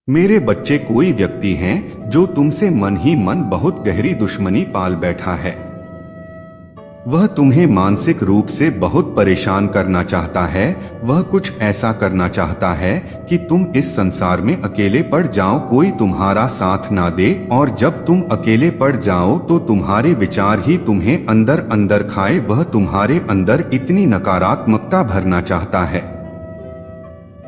मेरे बच्चे, कोई व्यक्ति हैं जो तुमसे मन ही मन बहुत गहरी दुश्मनी पाल बैठा है। वह तुम्हें मानसिक रूप से बहुत परेशान करना चाहता है। वह कुछ ऐसा करना चाहता है कि तुम इस संसार में अकेले पड़ जाओ, कोई तुम्हारा साथ ना दे, और जब तुम अकेले पड़ जाओ तो तुम्हारे विचार ही तुम्हें अंदर अंदर खाए। वह तुम्हारे अंदर इतनी नकारात्मकता भरना चाहता है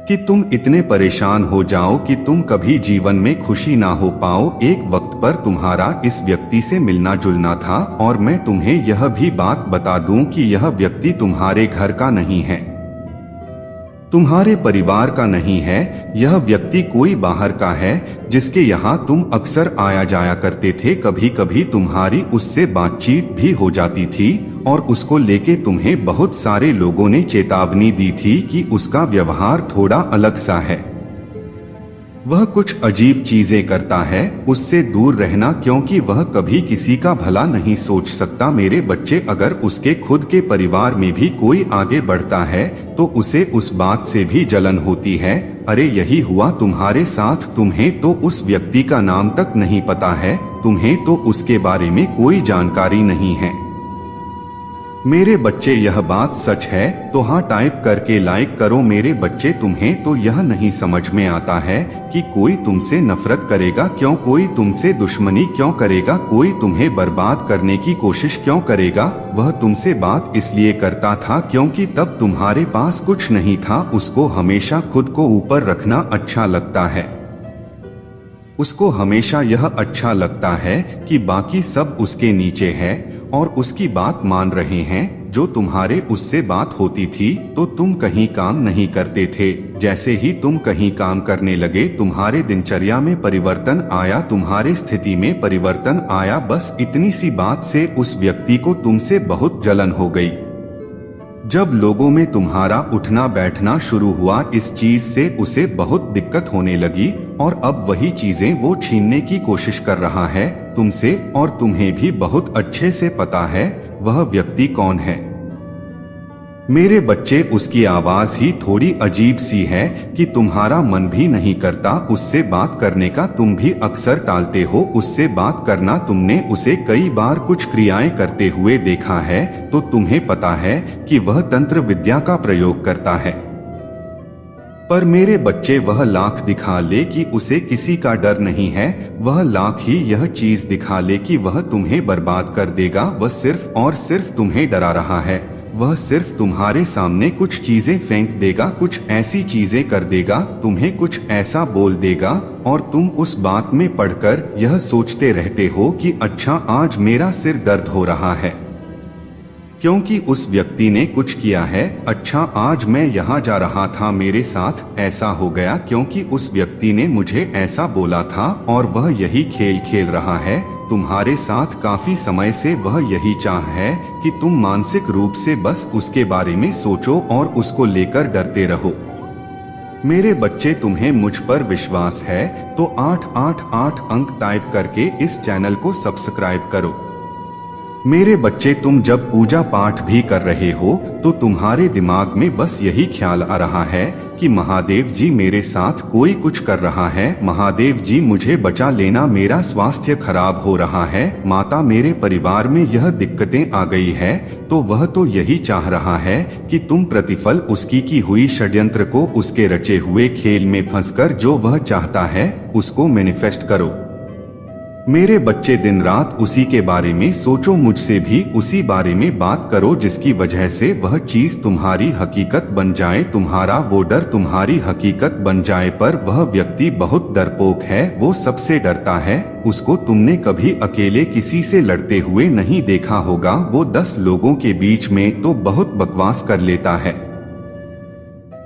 कि तुम इतने परेशान हो जाओ कि तुम कभी जीवन में खुशी ना हो पाओ। एक वक्त पर तुम्हारा इस व्यक्ति से मिलना जुलना था, और मैं तुम्हें यह भी बात बता दूं कि यह व्यक्ति तुम्हारे घर का नहीं है, तुम्हारे परिवार का नहीं है। यह व्यक्ति कोई बाहर का है जिसके यहाँ तुम अक्सर आया जाया करते थे। कभी कभी तुम्हारी उससे बातचीत भी हो जाती थी, और उसको लेके तुम्हें बहुत सारे लोगों ने चेतावनी दी थी कि उसका व्यवहार थोड़ा अलग सा है, वह कुछ अजीब चीजें करता है, उससे दूर रहना, क्योंकि वह कभी किसी का भला नहीं सोच सकता। मेरे बच्चे, अगर उसके खुद के परिवार में भी कोई आगे बढ़ता है तो उसे उस बात से भी जलन होती है। अरे यही हुआ तुम्हारे साथ। तुम्हें तो उस व्यक्ति का नाम तक नहीं पता है, तुम्हें तो उसके बारे में कोई जानकारी नहीं है। मेरे बच्चे, यह बात सच है तो हाँ टाइप करके लाइक करो। मेरे बच्चे, तुम्हें तो यह नहीं समझ में आता है कि कोई तुमसे नफरत करेगा क्यों, कोई तुमसे दुश्मनी क्यों करेगा, कोई तुम्हें बर्बाद करने की कोशिश क्यों करेगा। वह तुमसे बात इसलिए करता था क्योंकि तब तुम्हारे पास कुछ नहीं था। उसको हमेशा खुद को ऊपर रखना अच्छा लगता है। उसको हमेशा यह अच्छा लगता है कि बाकी सब उसके नीचे है और उसकी बात मान रहे हैं। जो तुम्हारे उससे बात होती थी तो तुम कहीं काम नहीं करते थे। जैसे ही तुम कहीं काम करने लगे, तुम्हारे दिनचर्या में परिवर्तन आया, तुम्हारी स्थिति में परिवर्तन आया। बस इतनी सी बात से उस व्यक्ति को तुमसे बहुत जलन हो गई। जब लोगों में तुम्हारा उठना बैठना शुरू हुआ, इस चीज से उसे बहुत दिक्कत होने लगी, और अब वही चीजें वो छीनने की कोशिश कर रहा है तुमसे। और तुम्हें भी बहुत अच्छे से पता है वह व्यक्ति कौन है। मेरे बच्चे, उसकी आवाज ही थोड़ी अजीब सी है कि तुम्हारा मन भी नहीं करता उससे बात करने का। तुम भी अक्सर टालते हो उससे बात करना। तुमने उसे कई बार कुछ क्रियाएं करते हुए देखा है, तो तुम्हें पता है कि वह तंत्र विद्या का प्रयोग करता है। पर मेरे बच्चे, वह लाख दिखा ले कि उसे किसी का डर नहीं है, वह लाख ही यह चीज दिखा ले कि वह तुम्हें बर्बाद कर देगा, वह सिर्फ और सिर्फ तुम्हें डरा रहा है। वह सिर्फ तुम्हारे सामने कुछ चीजें फेंक देगा, कुछ ऐसी चीजें कर देगा, तुम्हें कुछ ऐसा बोल देगा, और तुम उस बात में पड़कर यह सोचते रहते हो कि अच्छा आज मेरा सिर दर्द हो रहा है क्योंकि उस व्यक्ति ने कुछ किया है। अच्छा आज मैं यहाँ जा रहा था, मेरे साथ ऐसा हो गया क्योंकि उस व्यक्ति ने मुझे ऐसा बोला था, और वह यही खेल खेल रहा है तुम्हारे साथ। काफी समय से वह यही चाह है कि तुम मानसिक रूप से बस उसके बारे में सोचो और उसको लेकर डरते रहो। मेरे बच्चे, तुम्हें मुझ पर विश्वास है तो 888 अंक टाइप करके इस चैनल को सब्सक्राइब करो। मेरे बच्चे, तुम जब पूजा पाठ भी कर रहे हो तो तुम्हारे दिमाग में बस यही ख्याल आ रहा है कि महादेव जी मेरे साथ कोई कुछ कर रहा है, महादेव जी मुझे बचा लेना, मेरा स्वास्थ्य खराब हो रहा है, माता मेरे परिवार में यह दिक्कतें आ गई है। तो वह तो यही चाह रहा है कि तुम प्रतिफल उसकी की हुई षड्यंत्र को, उसके रचे हुए खेल में फंसकर जो वह चाहता है उसको मैनिफेस्ट करो। मेरे बच्चे, दिन रात उसी के बारे में सोचो, मुझसे भी उसी बारे में बात करो जिसकी वजह से वह चीज तुम्हारी हकीकत बन जाए, तुम्हारा वो डर तुम्हारी हकीकत बन जाए। पर वह व्यक्ति बहुत डरपोक है, वो सबसे डरता है। उसको तुमने कभी अकेले किसी से लड़ते हुए नहीं देखा होगा। वो 10 लोगों के बीच में तो बहुत बकवास कर लेता है।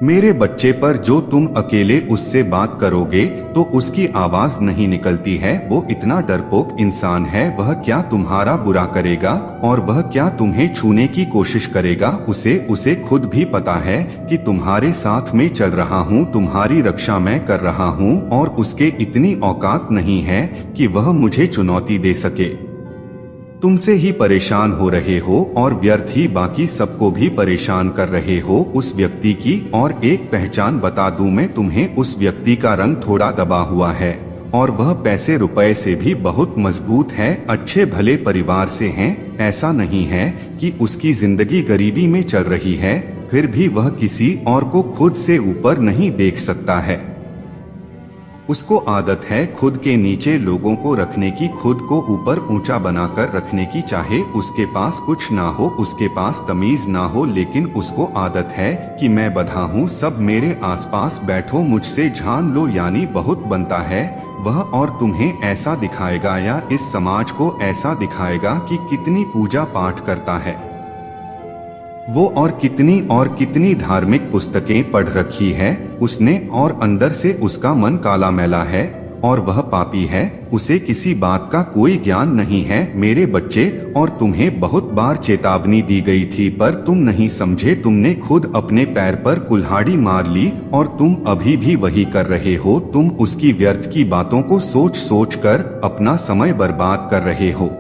मेरे बच्चे, पर जो तुम अकेले उससे बात करोगे तो उसकी आवाज नहीं निकलती है। वो इतना डरपोक इंसान है, वह क्या तुम्हारा बुरा करेगा और वह क्या तुम्हें छूने की कोशिश करेगा। उसे खुद भी पता है कि तुम्हारे साथ में चल रहा हूँ, तुम्हारी रक्षा मैं कर रहा हूँ, और उसके इतनी औकात नहीं है कि वह मुझे चुनौती दे सके। तुमसे ही परेशान हो रहे हो और व्यर्थ ही बाकी सबको भी परेशान कर रहे हो उस व्यक्ति की। और एक पहचान बता दूं मैं तुम्हें, उस व्यक्ति का रंग थोड़ा दबा हुआ है और वह पैसे रुपए से भी बहुत मजबूत है, अच्छे भले परिवार से हैं। ऐसा नहीं है कि उसकी जिंदगी गरीबी में चल रही है, फिर भी वह किसी और को खुद से ऊपर नहीं देख सकता है। उसको आदत है खुद के नीचे लोगों को रखने की, खुद को ऊपर ऊंचा बनाकर रखने की। चाहे उसके पास कुछ ना हो, उसके पास तमीज ना हो, लेकिन उसको आदत है कि मैं बधा हूँ, सब मेरे आसपास बैठो, मुझसे जान लो, यानी बहुत बनता है वह। और तुम्हें ऐसा दिखाएगा या इस समाज को ऐसा दिखाएगा कि कितनी पूजा पाठ करता है वो, और कितनी धार्मिक पुस्तकें पढ़ रखी है उसने, और अंदर से उसका मन काला मैला है और वह पापी है, उसे किसी बात का कोई ज्ञान नहीं है मेरे बच्चे। और तुम्हें बहुत बार चेतावनी दी गई थी पर तुम नहीं समझे, तुमने खुद अपने पैर पर कुल्हाड़ी मार ली और तुम अभी भी वही कर रहे हो। तुम उसकी व्यर्थ की बातों को सोच सोच कर अपना समय बर्बाद कर रहे हो।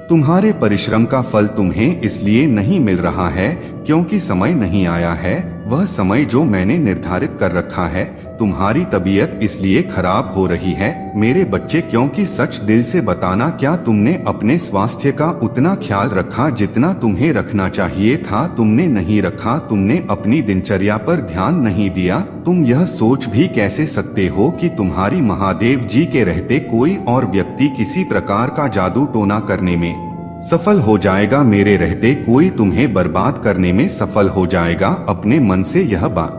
तुम्हारे परिश्रम का फल तुम्हें इसलिए नहीं मिल रहा है क्योंकि समय नहीं आया है, वह समय जो मैंने निर्धारित कर रखा है। तुम्हारी तबीयत इसलिए खराब हो रही है मेरे बच्चे क्योंकि सच दिल से बताना, क्या तुमने अपने स्वास्थ्य का उतना ख्याल रखा जितना तुम्हें रखना चाहिए था? तुमने नहीं रखा, तुमने अपनी दिनचर्या पर ध्यान नहीं दिया। तुम यह सोच भी कैसे सकते हो कि तुम्हारी महादेव जी के रहते कोई और व्यक्ति किसी प्रकार का जादू टोना करने में सफल हो जाएगा? मेरे रहते कोई तुम्हें बर्बाद करने में सफल हो जाएगा? अपने मन से यह बात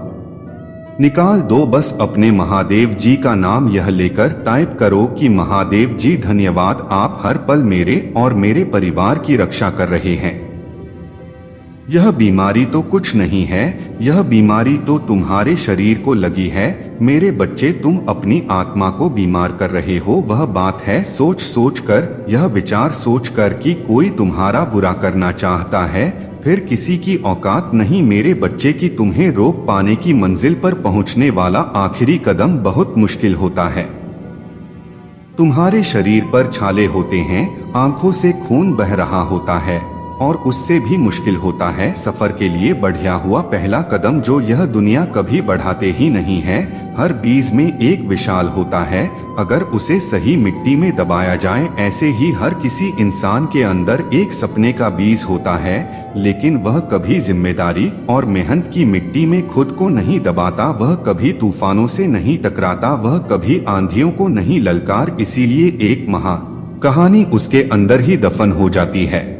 निकाल दो, बस अपने महादेव जी का नाम यह लेकर टाइप करो कि महादेव जी धन्यवाद, आप हर पल मेरे और मेरे परिवार की रक्षा कर रहे हैं। यह बीमारी तो कुछ नहीं है, यह बीमारी तो तुम्हारे शरीर को लगी है मेरे बच्चे, तुम अपनी आत्मा को बीमार कर रहे हो। वह बात है सोच सोच कर, यह विचार सोच कर कि कोई तुम्हारा बुरा करना चाहता है, फिर किसी की औकात नहीं मेरे बच्चे की तुम्हें रोक पाने की। मंजिल पर पहुंचने वाला आखिरी कदम बहुत मुश्किल होता है। तुम्हारे शरीर पर छाले होते हैं, आंखों से खून बह रहा होता है और उससे भी मुश्किल होता है सफर के लिए बढ़िया हुआ पहला कदम जो यह दुनिया कभी बढ़ाते ही नहीं है। हर बीज में एक विशाल होता है, अगर उसे सही मिट्टी में दबाया जाए। ऐसे ही हर किसी इंसान के अंदर एक सपने का बीज होता है, लेकिन वह कभी जिम्मेदारी और मेहनत की मिट्टी में खुद को नहीं दबाता, वह कभी तूफानों से नहीं टकराता, वह कभी आंधियों को नहीं ललकार, इसीलिए एक महान कहानी उसके अंदर ही दफन हो जाती है।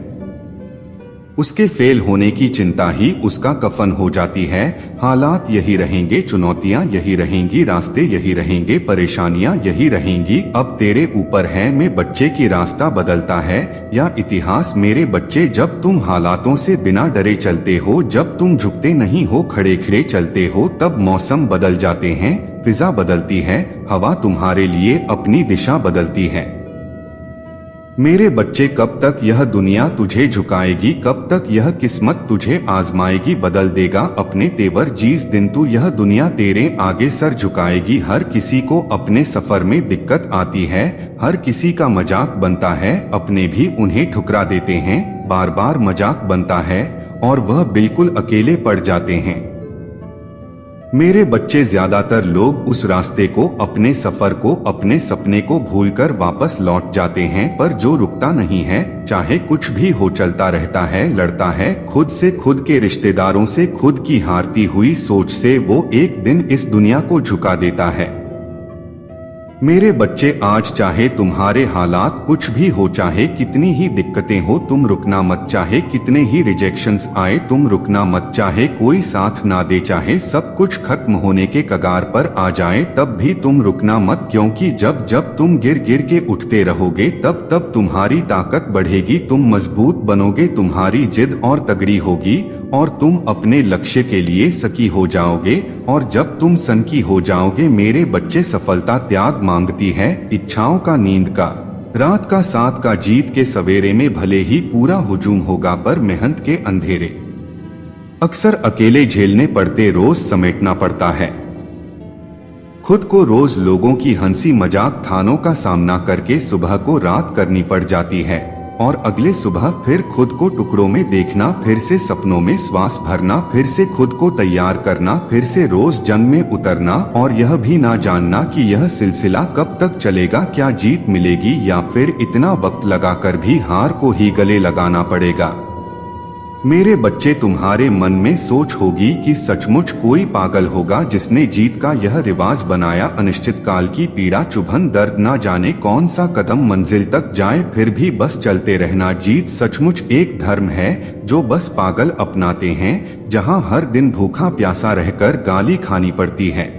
उसके फेल होने की चिंता ही उसका कफन हो जाती है। हालात यही रहेंगे, चुनौतियां यही रहेंगी, रास्ते यही रहेंगे, परेशानियां यही रहेंगी। अब तेरे ऊपर है मेरे बच्चे की रास्ता बदलता है या इतिहास मेरे बच्चे। जब तुम हालातों से बिना डरे चलते हो, जब तुम झुकते नहीं हो, खड़े खड़े चलते हो, तब मौसम बदल जाते हैं, फिजा बदलती है, हवा तुम्हारे लिए अपनी दिशा बदलती है। मेरे बच्चे कब तक यह दुनिया तुझे झुकाएगी, कब तक यह किस्मत तुझे आजमाएगी? बदल देगा अपने तेवर जिस दिन तू यह दुनिया तेरे आगे सर झुकाएगी। हर किसी को अपने सफर में दिक्कत आती है, हर किसी का मजाक बनता है, अपने भी उन्हें ठुकरा देते हैं, बार बार मजाक बनता है और वह बिल्कुल अकेले पड़ जाते हैं। मेरे बच्चे ज्यादातर लोग उस रास्ते को, अपने सफर को, अपने सपने को भूलकर वापस लौट जाते हैं, पर जो रुकता नहीं है, चाहे कुछ भी हो, चलता रहता है, लड़ता है खुद से, खुद के रिश्तेदारों से, खुद की हारती हुई सोच से, वो एक दिन इस दुनिया को झुका देता है। मेरे बच्चे आज चाहे तुम्हारे हालात कुछ भी हो, चाहे कितनी ही दिक्कतें हो, तुम रुकना मत। चाहे कितने ही रिजेक्शंस आए, तुम रुकना मत। चाहे कोई साथ ना दे, चाहे सब कुछ खत्म होने के कगार पर आ जाए, तब भी तुम रुकना मत, क्योंकि जब जब तुम गिर गिर के उठते रहोगे, तब तब तुम्हारी ताकत बढ़ेगी, तुम मजबूत बनोगे, तुम्हारी जिद और तगड़ी होगी और तुम अपने लक्ष्य के लिए सकी हो जाओगे। और जब तुम सनकी हो जाओगे मेरे बच्चे, सफलता त्याग मांगती है, इच्छाओं का, नींद का, रात का, साथ का, जीत के सवेरे में भले ही पूरा हुजूम होगा, पर मेहनत के अंधेरे अक्सर अकेले झेलने पड़ते, रोज समेटना पड़ता है खुद को, रोज लोगों की हंसी मजाक थानों का सामना करके सुबह को रात करनी पड़ जाती है। और अगले सुबह फिर खुद को टुकड़ों में देखना, फिर से सपनों में श्वास भरना, फिर से खुद को तैयार करना, फिर से रोज जंग में उतरना और यह भी ना जानना कि यह सिलसिला कब तक चलेगा, क्या जीत मिलेगी या फिर इतना वक्त लगाकर भी हार को ही गले लगाना पड़ेगा। मेरे बच्चे, तुम्हारे मन में सोच होगी कि सचमुच कोई पागल होगा जिसने जीत का यह रिवाज बनाया। अनिश्चित काल की पीड़ा, चुभन, दर्द, ना जाने कौन सा कदम मंजिल तक जाए फिर भी बस चलते रहना। जीत सचमुच एक धर्म है जो बस पागल अपनाते हैं, जहां हर दिन भूखा प्यासा रहकर गाली खानी पड़ती है।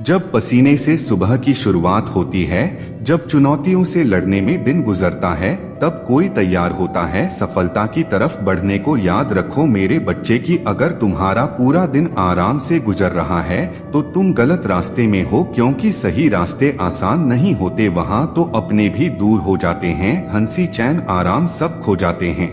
जब पसीने से सुबह की शुरुआत होती है, जब चुनौतियों से लड़ने में दिन गुजरता है, तब कोई तैयार होता है सफलता की तरफ बढ़ने को। याद रखो मेरे बच्चे कि अगर तुम्हारा पूरा दिन आराम से गुजर रहा है तो तुम गलत रास्ते में हो, क्योंकि सही रास्ते आसान नहीं होते, वहाँ तो अपने भी दूर हो जाते हैं, हंसी, चैन, आराम सब खो जाते हैं।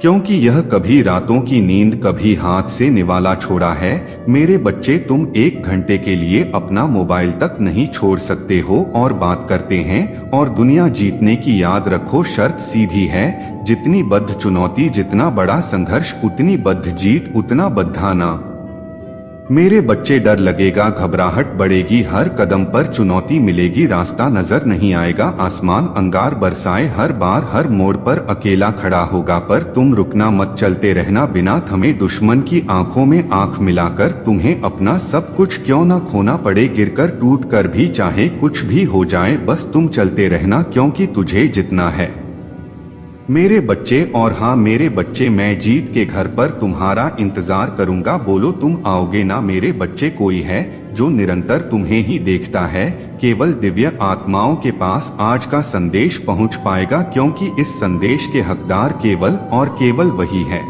क्योंकि यह कभी रातों की नींद कभी हाथ से निवाला छोड़ा है। मेरे बच्चे, तुम 1 घंटे के लिए अपना मोबाइल तक नहीं छोड़ सकते हो और बात करते हैं और दुनिया जीतने की। याद रखो शर्त सीधी है, जितनी बद्ध चुनौती, जितना बड़ा संघर्ष, उतनी बद्ध जीत, उतना बद्धाना। मेरे बच्चे, डर लगेगा, घबराहट बढ़ेगी, हर कदम पर चुनौती मिलेगी, रास्ता नजर नहीं आएगा, आसमान अंगार बरसाए हर बार, हर मोड़ पर अकेला खड़ा होगा, पर तुम रुकना मत, चलते रहना बिना थमे। दुश्मन की आंखों में आंख मिलाकर तुम्हें अपना सब कुछ क्यों न खोना पड़े, गिरकर टूट कर भी, चाहे कुछ भी हो जाए, बस तुम चलते रहना, क्योंकि तुझे जितना है मेरे बच्चे। और हाँ मेरे बच्चे, मैं जीत के घर पर तुम्हारा इंतजार करूंगा। बोलो तुम आओगे ना मेरे बच्चे। कोई है जो निरंतर तुम्हें ही देखता है, केवल दिव्य आत्माओं के पास आज का संदेश पहुंच पाएगा, क्योंकि इस संदेश के हकदार केवल और केवल वही है।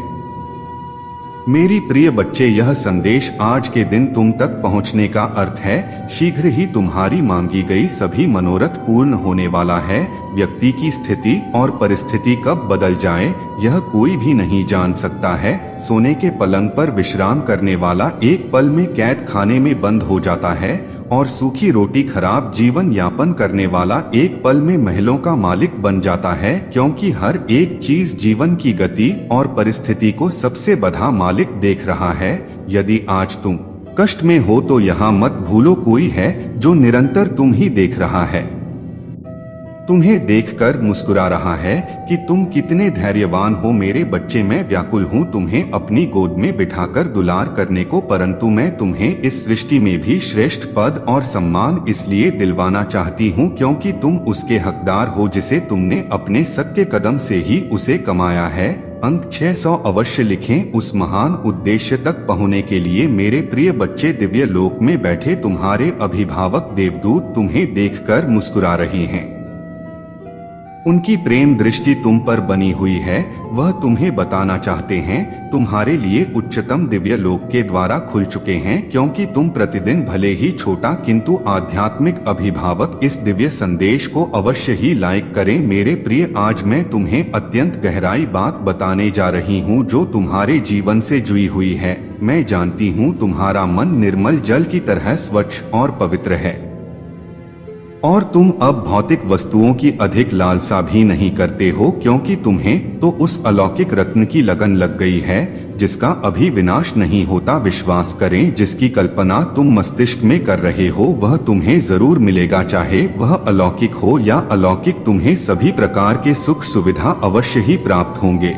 मेरी प्रिय बच्चे, यह संदेश आज के दिन तुम तक पहुंचने का अर्थ है शीघ्र ही तुम्हारी मांगी गई सभी मनोरथ पूर्ण होने वाला है। व्यक्ति की स्थिति और परिस्थिति कब बदल जाए यह कोई भी नहीं जान सकता है। सोने के पलंग पर विश्राम करने वाला एक पल में कैद खाने में बंद हो जाता है और सूखी रोटी खराब जीवन यापन करने वाला एक पल में महलों का मालिक बन जाता है, क्योंकि हर एक चीज जीवन की गति और परिस्थिति को सबसे बड़ा मालिक देख रहा है। यदि आज तुम कष्ट में हो तो यहाँ मत भूलो, कोई है जो निरंतर तुम ही देख रहा है, तुम्हें देखकर मुस्कुरा रहा है कि तुम कितने धैर्यवान हो। मेरे बच्चे, मैं व्याकुल हूँ तुम्हें अपनी गोद में बिठाकर दुलार करने को, परंतु मैं तुम्हें इस सृष्टि में भी श्रेष्ठ पद और सम्मान इसलिए दिलवाना चाहती हूँ क्योंकि तुम उसके हकदार हो जिसे तुमने अपने सत्य कदम से ही उसे कमाया है। अंक 600 अवश्य लिखें। उस महान उद्देश्य तक पहुँचने के लिए मेरे प्रिय बच्चे, दिव्य लोक में बैठे तुम्हारे अभिभावक देवदूत तुम्हें देखकर मुस्कुरा रहे हैं। उनकी प्रेम दृष्टि तुम पर बनी हुई है। वह तुम्हें बताना चाहते हैं तुम्हारे लिए उच्चतम दिव्य लोक के द्वारा खुल चुके हैं, क्योंकि तुम प्रतिदिन भले ही छोटा किंतु आध्यात्मिक अभिभावक इस दिव्य संदेश को अवश्य ही लाइक करें। मेरे प्रिय, आज मैं तुम्हें अत्यंत गहराई बात बताने जा रही हूँ जो तुम्हारे जीवन से जुड़ी हुई है। मैं जानती हूँ तुम्हारा मन निर्मल जल की तरह स्वच्छ और पवित्र है और तुम अब भौतिक वस्तुओं की अधिक लालसा भी नहीं करते हो, क्योंकि तुम्हें तो उस अलौकिक रत्न की लगन लग गई है जिसका अभी विनाश नहीं होता। विश्वास करें, जिसकी कल्पना तुम मस्तिष्क में कर रहे हो वह तुम्हें जरूर मिलेगा, चाहे वह अलौकिक हो या अलौकिक, तुम्हें सभी प्रकार के सुख सुविधा अवश्य ही प्राप्त होंगे।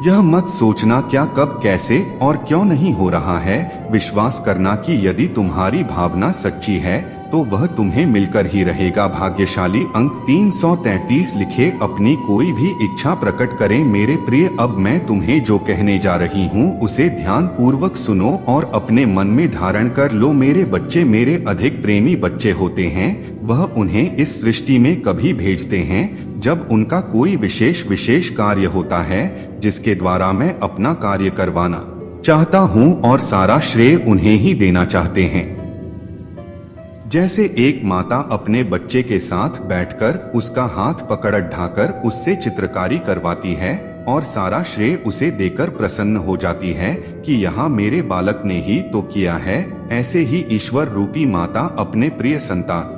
यह मत सोचना क्या, कब, कैसे और क्यों नहीं हो रहा है। विश्वास करना कि यदि तुम्हारी भावना सच्ची है तो वह तुम्हें मिलकर ही रहेगा। भाग्यशाली। अंक 333 लिखे। अपनी कोई भी इच्छा प्रकट करें। मेरे प्रिय, अब मैं तुम्हें जो कहने जा रही हूँ उसे ध्यान पूर्वक सुनो और अपने मन में धारण कर लो। मेरे बच्चे, मेरे अधिक प्रेमी बच्चे होते हैं वह उन्हें इस सृष्टि में कभी भेजते हैं जब उनका कोई विशेष कार्य होता है जिसके द्वारा मैं अपना कार्य करवाना चाहता हूँ और सारा श्रेय उन्हें ही देना चाहते हैं। जैसे एक माता अपने बच्चे के साथ बैठकर उसका हाथ पकड़ ढाकर उससे चित्रकारी करवाती है और सारा श्रेय उसे देकर प्रसन्न हो जाती है कि यहाँ मेरे बालक ने ही तो किया है, ऐसे ही ईश्वर रूपी माता अपने प्रिय संतान